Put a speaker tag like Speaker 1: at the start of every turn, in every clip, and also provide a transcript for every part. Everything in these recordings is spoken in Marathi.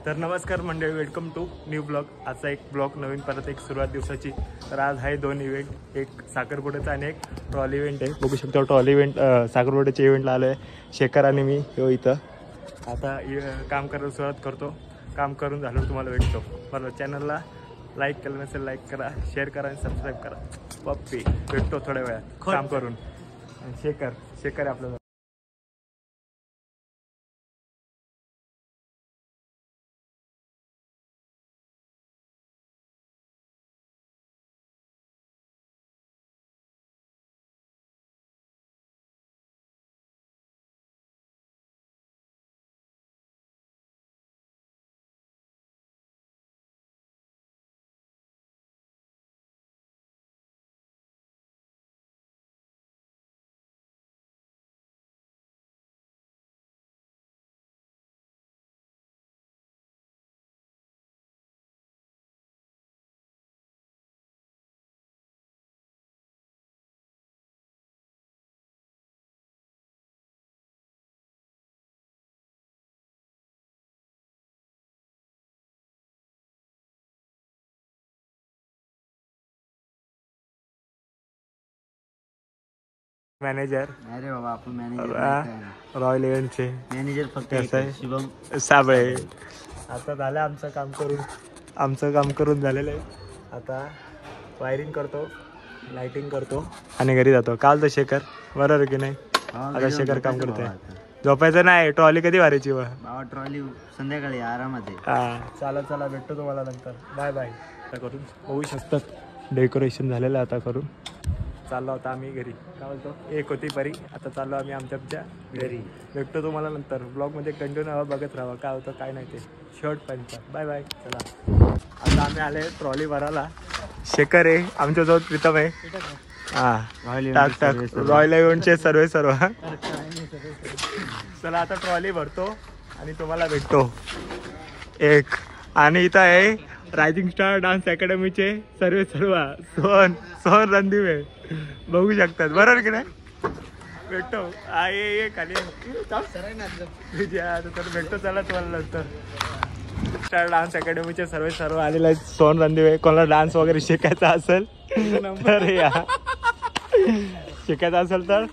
Speaker 1: तर नमस्कार मंडळी, वेलकम टू न्यू ब्लॉग. आजचा एक ब्लॉग नवीन, परत एक सुरुवात दिवसाची. तर आज आहे 2 इव्हेंट, एक साखरपुड्याचा आणि एक ट्रॉली इव्हेंट आहे. बघू शकतो ट्रॉली इव्हेंट, साखरपुड्याच्या इव्हेंटला आलो आहे. शेखर आणि मी हो इथं. आता काम करायला सुरुवात करतो. काम करून झालं तुम्हाला भेटतो. बरं, चॅनलला लाईक केलं नसेल लाईक करा, शेअर करा आणि सबस्क्राईब करा. पप्पी भेटतो थोड्या वेळात काम करून. शेखर आपल्याला मॅनेजर.
Speaker 2: अरे बाबा, आपण मॅनेजर
Speaker 1: रॉयल इव्हेंटचे
Speaker 2: मॅनेजर फक्त शुभम
Speaker 1: साबळे. आता झालं आमचं काम करून झालेलं आहे. आता वायरिंग करतो, लाइटिंग करतो आणि घरी जातो. काल तर शेखर बरोबर की नाही? आता शेखर काम करतोय. झोपायचं नाही. ट्रॉली कधी भरायची
Speaker 2: बाबा? ट्रॉली संध्याकाळी आरामात आहे.
Speaker 1: चला भेटतो तुम्हाला नंतर. Bye bye. आता करून होऊ शकतात. डेकोरेशन झालेलं आता करून चाललो होता आम्ही घरी. काय बोलतो, एक होती परी. आता चाललो आम्ही आमच्या घरी. भेटतो तुम्हाला नंतर. ब्लॉगमध्ये कंटिन्यू बघत राहा काय होतं काय नाही ते. शर्ट पॅन्टचा. Bye bye. चला आता आम्ही आले ट्रॉली भरायला. शेखर आहे आमच्यासोबत, प्रीतम आहे. टाक रॉयल इव्हेंटचे सर्व. चला आता ट्रॉली भरतो आणि तुम्हाला भेटतो एक. आणि इथं आहे रायझिंग स्टार डान्स अकॅडमीचे सर्व सोहन रणदिवे बघू शकतात. बरोबर की नाही? भेटतो ये खाली भेटतो. चला तुम्हाला नंतर. स्टार डान्स अकॅडमीचे सर्व आलेले आहेत. सोहन रणदिवे. कोणाला डान्स वगैरे शिकायचा असेल तर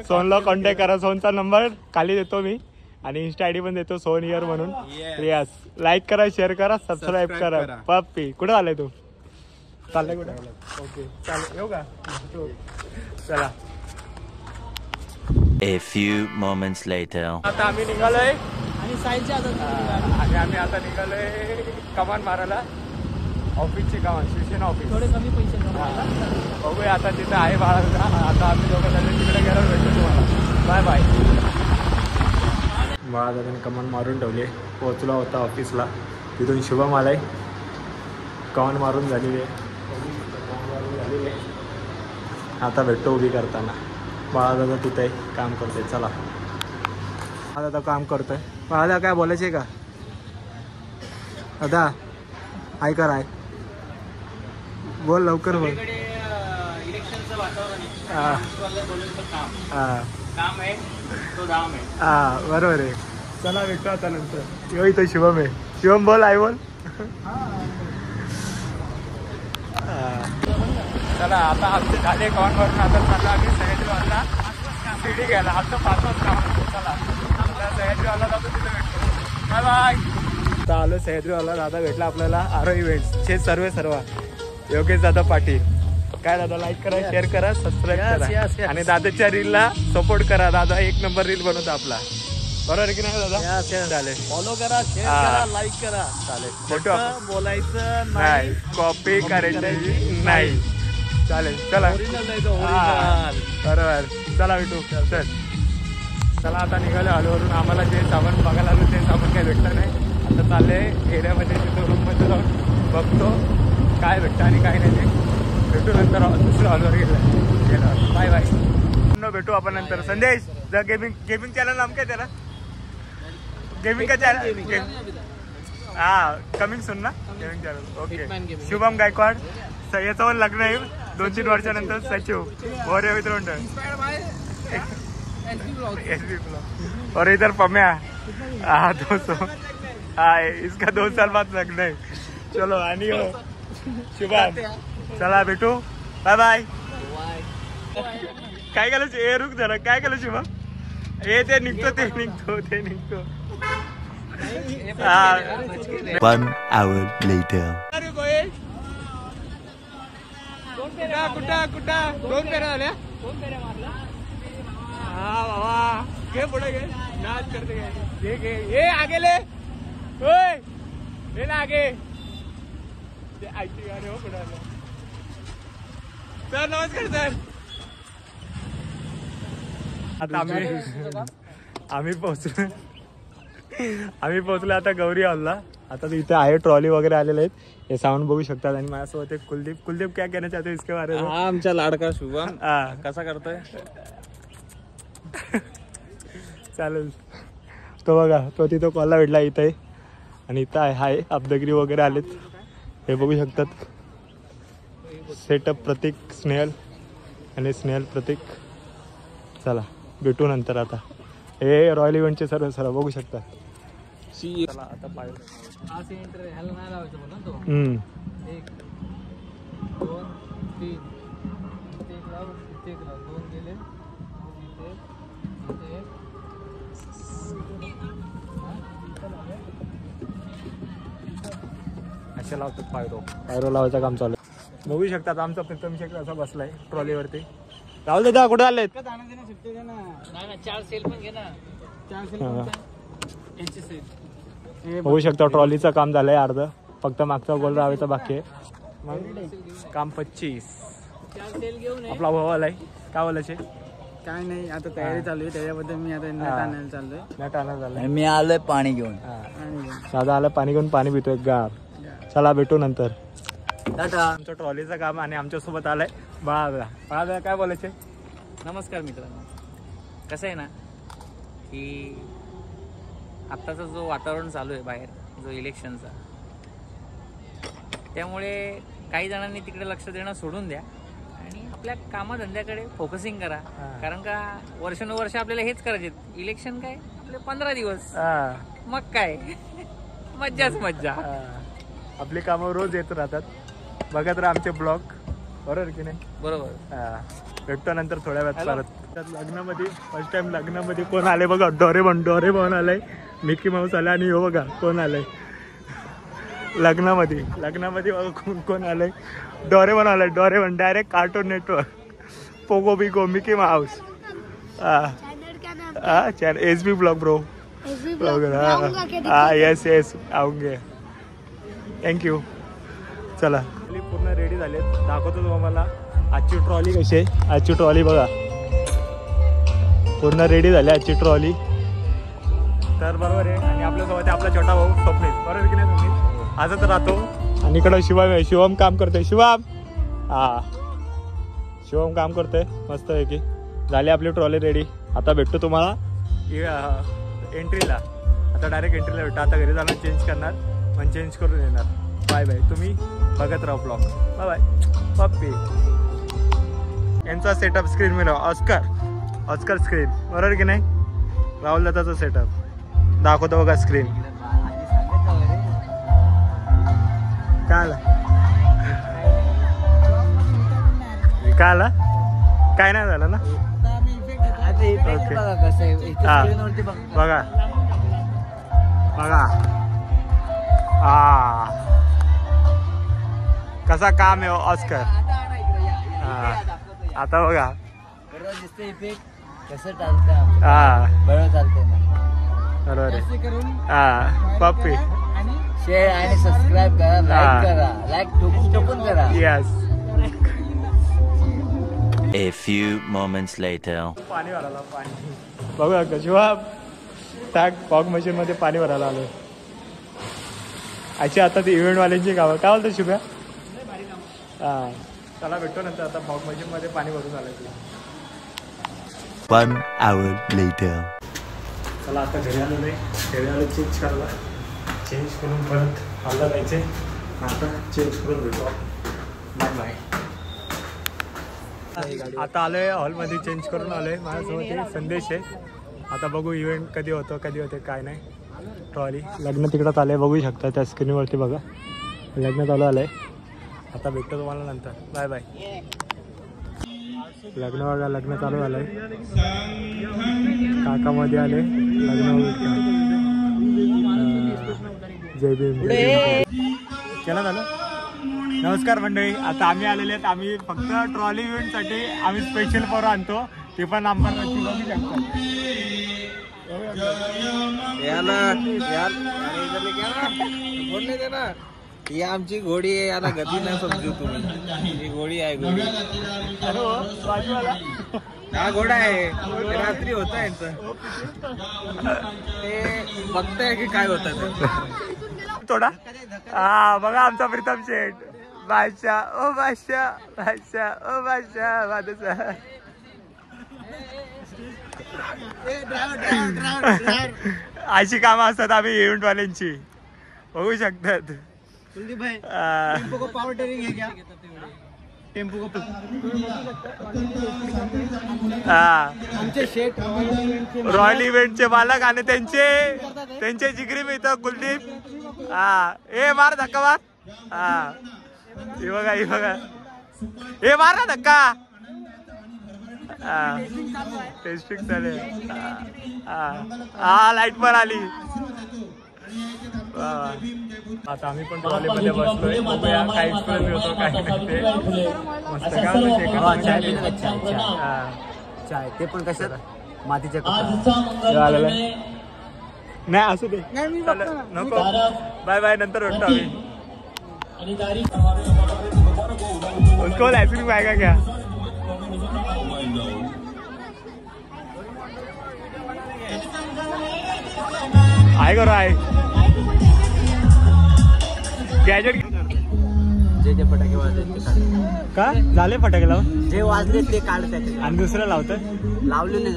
Speaker 1: सोहनला कॉन्टॅक्ट करा. सोहनचा नंबर खाली देतो मी आणि इंस्टा आयडी पण देतो, सोहन इयर म्हणून. यस, लाईक करा, शेअर करा, सबस्क्राईब करा. पप्पी कुठं आलाय तू? चाललाय कुठं? ओके चालेल, येऊ का? चला.
Speaker 3: A few moments later.
Speaker 1: आता आम्ही निघालोय आणि आम्ही आता निघालोय कमान मारायला. ऑफिसची कमान, शिवसेना ऑफिस. थोडे कमी पैसे बघूया आता. तिथं आहे बाळा. आता आम्ही दोघं तिकडे गेलो. भेटतो तुम्हाला. Bye bye. बाळादादाने कमान मारून ठेवली. पोहोचला होता ऑफिसला. तिथून शुभम आलाय. कमान मारून झालेली आहे. आता भेटतो उभी करताना. बाळादादा तिथे काम करतोय. चला, बाळादादा काम करतोय. बाळादादा काय बोलायचे का दादा? हाय कर, आहे बोल, लवकर बोल.
Speaker 4: इलेक्शनचं वातावरण आहे,
Speaker 1: बरोबर आहे. चला भेटतो आता नंतर. यो इथं शुभम आहे. शुभम बोल, आहे बोल. चला आता आमचे झाले कॉन भरून. आता चालला आम्ही सह्याद्रीवाला शिडी घ्यायला. आमचं 5 काम. चला सह्याद्रीवाला जातो, तिथे भेटतो. Bye bye. आता आलो सह्याद्रीवाला. दादा भेटला आपल्याला. आरो इव्हेंट्सचे सर्व योगेश दादा पाटील. काय दादा, लाईक करा, शेअर करा, सबस्क्राईब करा आणि दादाच्या रीलला सपोर्ट करा. दादा 1 नंबर रील बनवतो आपला. बरोबर की नाही दादा? चालेल,
Speaker 2: फॉलो करा, शेअर करा, लाईक करा.
Speaker 1: चालेल. भेटू.
Speaker 2: बोलायचं
Speaker 1: नाही, कॉपी करायची नाही. चालेल, चला. बरोबर, चला भेटू. चला आता निघालो हॉलवरून. आम्हाला जे सामान बघायला आलो ते सामान काही भेटलं नाही. आता चालले एरियामध्ये, तिथं रूममध्ये जाऊन बघतो काय भेटतं आणि काय नाही ते. भेटू नंतर दुसऱ्या हॉलवर गेलो. Bye bye. भेटू आपण नंतर. संदेश द गेमिंग चॅनल नाम काय त्याला? गेमिंग का चॅनल? कमिंग सुन ना gaming channel. Okay. Shubham Gaikwad. याचं पण लग्न आहे 2-3 वर्षानंतर. सचिव बोरे मित्र. और इधर पम्या. दोस्तों हाय इसका 2 साल बाद लग्न है. चलो आणि हो शुभम चला भेटू बाय बाय. काय केलं ए रुक जरा काय केलं शुभम हे ते निघतो ते निघतो.
Speaker 3: 1 hour later.
Speaker 1: कुठं 2 फेऱ्या झाल्या. हा बाबा घे पुढे घे नाच करते घे हे आगे ले होय हे ना आगे ते आयची गाडी हो पुढे आलं. सर नमस्कार सर. आता आम्ही पोहोचलो आता गौरी हॉलला. आता तो इथे आहे ट्रॉली वगैरे आलेले आहेत. हे साऊंड बघू शकतात. आणि माझ्यासोबत एक कुलदीप क्या कहना चाहते हो इसके बारे में.
Speaker 2: हा आमचा लाडका शुभम कसा करतोय.
Speaker 1: चालेल तो बघा तो तिथं कॉलला भेटला इथे. आणि इथं आहे अब्दगिरी वगैरे आलेत हे बघू शकतात. सेटअप प्रतीक स्नेहल आणि स्नेहल प्रतीक. चला भेटू नंतर. आता हे रॉयल इव्हेंटचे सर्व बघू शकता. चला आता पाहिलं.
Speaker 5: 1 2 3 2 गेले
Speaker 1: अशा लावतात पायरो लावायचं काम चालू आहे. बघू शकतात आमचा प्रीतम शेख असा बसलाय ट्रॉलीवरती. राहुल दादा कुठे आलेत.
Speaker 4: नाही 4 सेल पण घे ना.
Speaker 5: 4 सेल
Speaker 1: बघू शकता ट्रॉलीचं काम झालंय अर्ध. फक्त मागचा गोल लावायचा बाकी आहे. मग काम 25.
Speaker 4: 4 सेल घेऊन
Speaker 1: आपला भाऊ आलाय काय बोलायचे.
Speaker 5: काय नाही आता तयारी चालू आहे त्याच्याबद्दल मी आता नेट आणायला चाललोय.
Speaker 1: नेट आणायला झालंय.
Speaker 2: मी आलोय पाणी घेऊन.
Speaker 1: दादा आलं पाणी घेऊन पाणी पितोय गार. चला भेटू नंतर. आमचं ट्रॉलीचं काम आणि आमच्यासोबत आलंय बाळा काय बोलायचे.
Speaker 4: नमस्कार मित्रांनो. कसं आहे ना की आत्ताचा जो वातावरण चालू आहे बाहेर जो इलेक्शनचा त्यामुळे काही जणांनी तिकडे लक्ष देणं सोडून द्या आणि आपल्या कामधंद्याकडे फोकसिंग करा. कारण का वर्षानुवर्ष आपल्याला हेच करायचे. इलेक्शन काय आपले 15 दिवस मग काय मज्जाच मज्जा.
Speaker 1: आपली कामं रोज येत राहतात. बघत राहा आमचे ब्लॉग. बरोबर की नाही.
Speaker 4: बरोबर.
Speaker 1: भेटतो नंतर थोड्या वेळात परत. लग्नामध्ये फर्स्ट टाइम लग्नामध्ये कोण आले बघा. डोरेमॉन आलाय. मिकी माऊस आला. आणि हो बघा कोण आलाय लग्नामध्ये बघा कोण आलंय. डोरेमॉन आलाय. Doraemon direct Cartoon Network. Pogo बिगो Mickey Mouse. SB blog bro. Yes आऊंगे. थँक्यू. चला पूर्ण रेडी झाले. दाखवतो तुम्हाला आजची ट्रॉली कशी आहे. आजची ट्रॉली बघा पूर्ण रेडी झाली आजची ट्रॉली. तर बरोबर आहे. आणि आपल्यासोबत आपला छोटा भाऊ स्वप्नील. बरोबर की नाही स्वप्नील. आजच राहतो. आणि इकडं शिवम काम करतोय. शिवम काम करतोय मस्त आहे की. झाली आपली ट्रॉली रेडी. आता भेटतो तुम्हाला एंट्रीला. आता डायरेक्ट एंट्रीला भेटतो. आता घरी जाणार चेंज करणार पण चेंज करून येणार. Bye bye. तुम्ही बघत राहा ब्लॉग. बाय बाय पप्पी. यांचा सेटअप स्क्रीन मिळव ऑस्कर स्क्रीन. बरोबर की नाही. राहुल दादाचा सेटअप दाखवतो बघा स्क्रीन. काय आला काय नाही झालं ना. बघा कसा काम आहे ऑस्कर. आता बघा
Speaker 2: कसं चालतं. बरोबर चालतंय
Speaker 1: बरोबर आहे. पप्पी
Speaker 2: शेअर आणि सबस्क्राईब करा. लाईक करा. लाईक टोकून करा.
Speaker 1: Yes.
Speaker 3: A few moments later.
Speaker 1: पाणी भरायला पाणी बघा कशिवा टॅग फॉग मशीन मध्ये पाणी भरायला आलोय. अशी आता ती इव्हेंटवाल्यांची गावं काय बोलतो शुभ्या. चला भेटतो नंतर. आता फॉग मशीन मध्ये पाणी भरून आलंय तुला.
Speaker 3: 1 hour later.
Speaker 1: चला आता घरी आलो नाही. घरी आलो चेंज करायला. चेंज करून परत हॉलला जायचे. आता चेंज करून भेटू. Bye bye. आता आलोय हॉलमध्ये चेंज करून आलोय. माझ्यासोबत संदेश आहे. आता बघू इव्हेंट कधी होतो काय नाही. ट्रॉली लग्न तिकडं चालू आहे, बघू शकता त्या स्क्रीनवरती बघा. लग्न चालू आलंय. आता भेटतो तुम्हाला नंतर. Bye bye. लग्न बघा, लग्न चालू झालंय. काकामध्ये आले लग्न. जय भीम. केला झालं. नमस्कार मंडळी. आता आम्ही आलेले आहेत. आम्ही फक्त ट्रॉली इव्हेंटसाठी आम्ही स्पेशल पोरं आणतो. ते पण आंबा बघू शकता.
Speaker 5: ही आमची घोडी आहे, याला गती नाही समजू तुम्ही. ही घोडी आहे, घोडी. हा घोडा आहे. रात्री होत यांचं ते बघताय की काय होत
Speaker 1: थोडा. हा बघा आमचा प्रीतम शेठ. बादशाह ओ बादशाह, बादशाह ओ बादशाह, बादशाह. अशी कामं असतात आम्ही इव्हेंट वाल्यांची, बघू शकतात.
Speaker 5: कुलदीप भाई टेम्पो को पावर टेरिंग है क्या? टेम्पो को आमचे शेठ
Speaker 1: रॉयल इव्हेंटचे मालक आणि त्यांचे जिगरी मित्र कुलदीप. हा ए मार धक्का मार. हा हे बघा, हे बघा, हे मार ना धक्का. टेस्टिंग चालेल. हा लाईट पण आली. आता आम्ही पण ट्रॉलीमध्ये बसलोय. बघूया काय एक्सपिरियन्स होतो काय नाही. मस्त
Speaker 2: चाय ते पण कशात मातीच्या
Speaker 1: नाही असू दे. नको. Bye bye. नंतर भेटतो आम्ही. उसको लाइसेंस आएगा क्या? आहे करो आहे. गॅजेट
Speaker 2: जे जे फटाके वाजले
Speaker 1: का झाले फटाके लावून?
Speaker 2: जे वाजले ते काढतात
Speaker 1: आणि दुसरं लावतं.
Speaker 2: लावलेले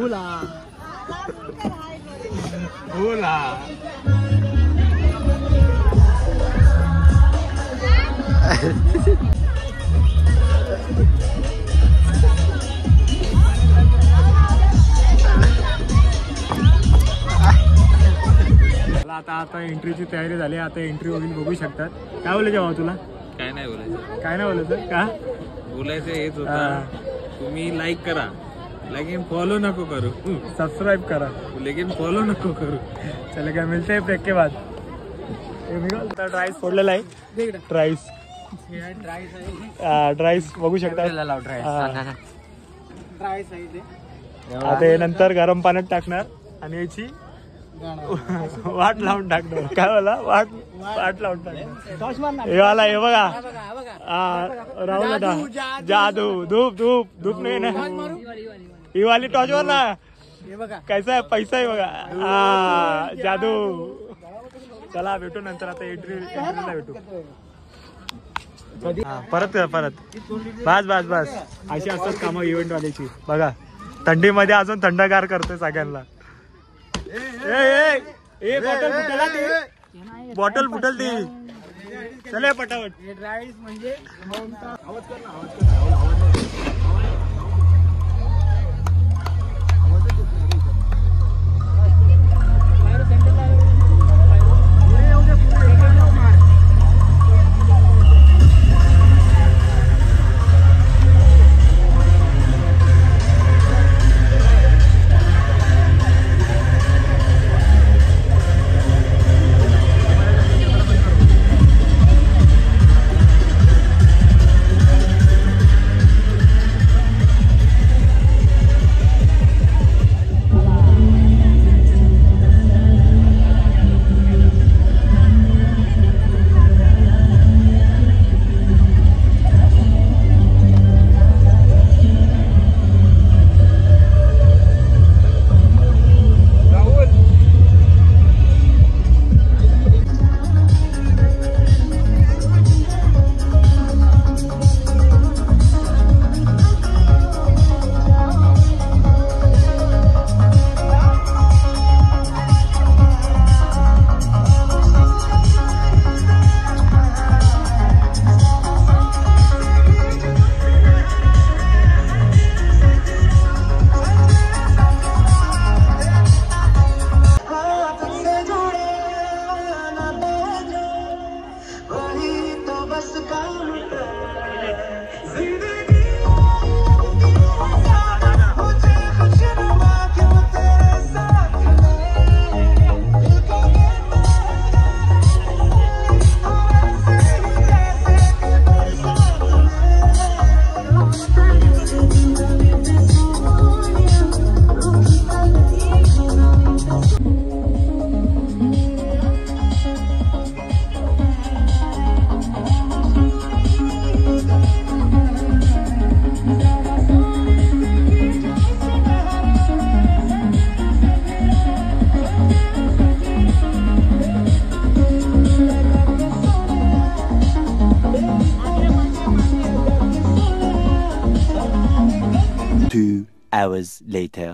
Speaker 1: ओला ओला. आता एंट्रीची तयारी झाली. आता एंट्री होईल, बघू शकतात. काय बोलायचं भाऊ तुला?
Speaker 5: काय नाही बोलायचं.
Speaker 1: काय नाही बोलायचं का?
Speaker 5: बोलायचं हेच होतं, तुम्ही लाईक करा लेकिन फॉलो नको करू.
Speaker 1: सब्सक्राइब करा
Speaker 5: लेकिन फॉलो नको करू.
Speaker 1: चले काय मिळते ब्रेक के बाद. ड्राईस फोडलेला आहे. ड्राईस ड्राईस बघू शकता. आता हे नंतर गरम पाण्यात टाकणार आणि याची वाट लावून टाकणार. काय बोला? वाट लावून टाकणार. हे वाला हे बघा. राहुल दादा जादू. धूप धूप धूप नाही ना. ही वाली टॉर्चवर ना. कैसा आहे पैसा आहे बघा. जादू. चला भेटू नंतर. आता एंट्रीला भेटू. परत बस बस बस. अशी असतात कामं इव्हेंट वाल्याची. बघा थंडीमध्ये अजून थंडगार करतोय सगळ्यांना. ए बॉटल फुटला ती. बॉटल फुटल ती. चले पटापट.
Speaker 5: म्हणजे
Speaker 3: hours later.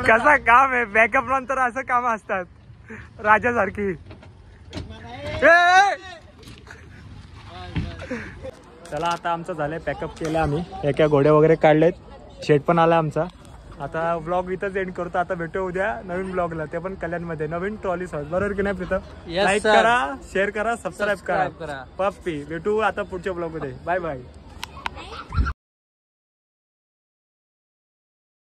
Speaker 1: कसा काम आहे बॅकअप नंतर असं काम असतात राजासारखी. चला आता आमचं झालंय पॅकअप केलं आम्ही एका घोड्या वगैरे काढलेत. शेट पण आला आमचा. आता व्लॉग इथंच एंड करतो. आता भेटू उद्या नवीन ब्लॉगला ते पण कल्याणमध्ये नवीन ट्रॉली सॉस. बरोबर की नाही प्रीतम? लाईक करा शेअर करा सबस्क्राईब करा. पप्पी भेटू आता पुढच्या ब्लॉग मध्ये. Bye bye.